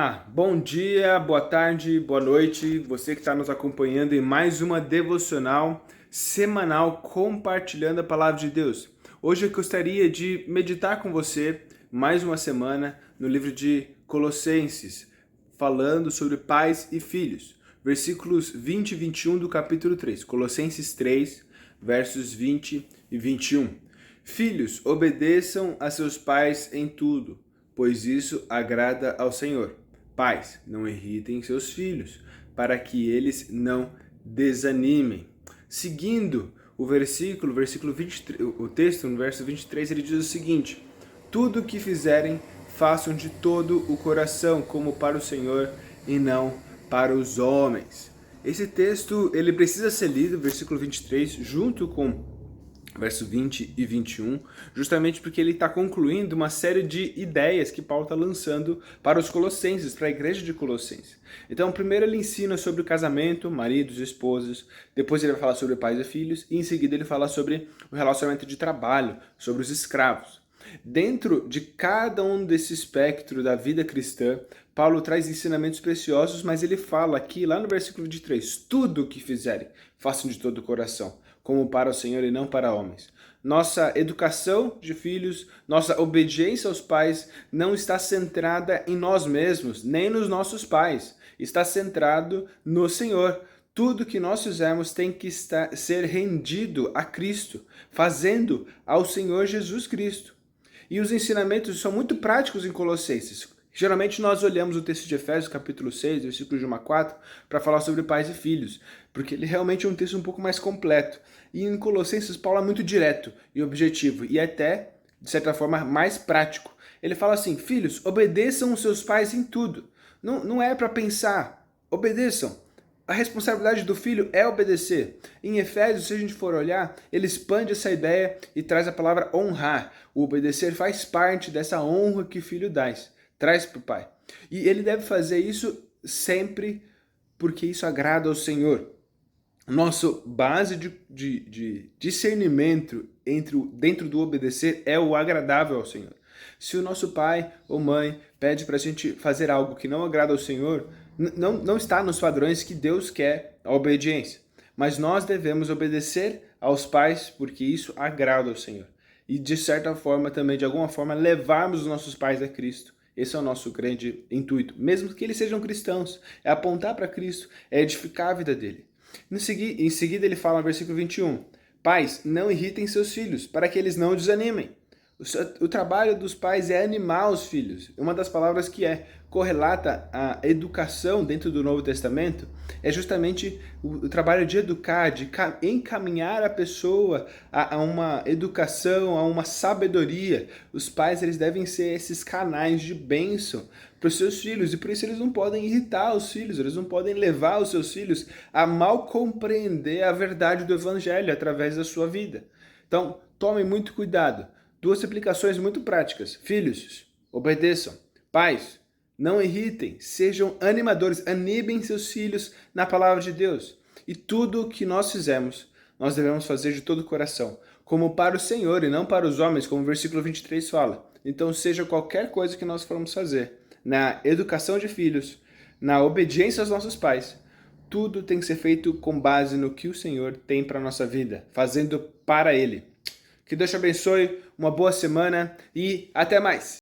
Olá, bom dia, boa tarde, boa noite, você que está nos acompanhando em mais uma devocional semanal compartilhando a palavra de Deus. Hoje eu gostaria de meditar com você mais uma semana no livro de Colossenses, falando sobre pais e filhos, versículos 20 e 21 do capítulo 3, Colossenses 3, versos 20 e 21. Filhos, obedeçam a seus pais em tudo, pois isso agrada ao Senhor. Pais, não irritem seus filhos, para que eles não desanimem. Seguindo o versículo 23, o texto, no verso 23, ele diz o seguinte: tudo o que fizerem, façam de todo o coração, como para o Senhor e não para os homens. Esse texto, ele precisa ser lido, versículo 23, junto com verso 20 e 21, justamente porque ele está concluindo uma série de ideias que Paulo está lançando para os colossenses, para a igreja de Colossenses. Então, primeiro ele ensina sobre o casamento, maridos e esposas, depois ele vai falar sobre pais e filhos, e em seguida ele fala sobre o relacionamento de trabalho, sobre os escravos. Dentro de cada um desse espectro da vida cristã, Paulo traz ensinamentos preciosos, mas ele fala aqui, lá no versículo 23, tudo o que fizerem, façam de todo o coração, como para o Senhor e não para homens. Nossa educação de filhos, nossa obediência aos pais não está centrada em nós mesmos, nem nos nossos pais. Está centrado no Senhor. Tudo que nós fizermos tem que ser rendido a Cristo, fazendo ao Senhor Jesus Cristo. E os ensinamentos são muito práticos em Colossenses. Geralmente nós olhamos o texto de Efésios, capítulo 6, versículos de 1 a 4, para falar sobre pais e filhos, porque ele realmente é um texto um pouco mais completo. E em Colossenses, Paulo é muito direto e objetivo, e até, de certa forma, mais prático. Ele fala assim: filhos, obedeçam os seus pais em tudo. Não é para pensar, obedeçam. A responsabilidade do filho é obedecer. Em Efésios, se a gente for olhar, ele expande essa ideia e traz a palavra honrar. O obedecer faz parte dessa honra que o filho traz para o pai. E ele deve fazer isso sempre porque isso agrada ao Senhor. Nosso base de discernimento dentro do obedecer é o agradável ao Senhor. Se o nosso pai ou mãe pede para a gente fazer algo que não agrada ao Senhor, não está nos padrões que Deus quer a obediência. Mas nós devemos obedecer aos pais porque isso agrada ao Senhor. E de certa forma também, de alguma forma, levarmos os nossos pais a Cristo. Esse é o nosso grande intuito. Mesmo que eles sejam cristãos, é apontar para Cristo, é edificar a vida dele. Em seguida ele fala no versículo 21, pais, não irritem seus filhos, para que eles não desanimem. O trabalho dos pais é animar os filhos. Uma das palavras que correlata à educação dentro do Novo Testamento é justamente o trabalho de educar, de encaminhar a pessoa a uma educação, a uma sabedoria. Os pais, eles devem ser esses canais de bênção para os seus filhos, e por isso eles não podem irritar os filhos, eles não podem levar os seus filhos a mal compreender a verdade do Evangelho através da sua vida. Então, tomem muito cuidado. Duas aplicações muito práticas. Filhos, obedeçam. Pais, não irritem, sejam animadores, animem seus filhos na palavra de Deus. E tudo o que nós fizemos, nós devemos fazer de todo o coração, como para o Senhor e não para os homens, como o versículo 23 fala. Então, seja qualquer coisa que nós formos fazer, na educação de filhos, na obediência aos nossos pais, tudo tem que ser feito com base no que o Senhor tem para a nossa vida, fazendo para Ele. Que Deus te abençoe, uma boa semana e até mais!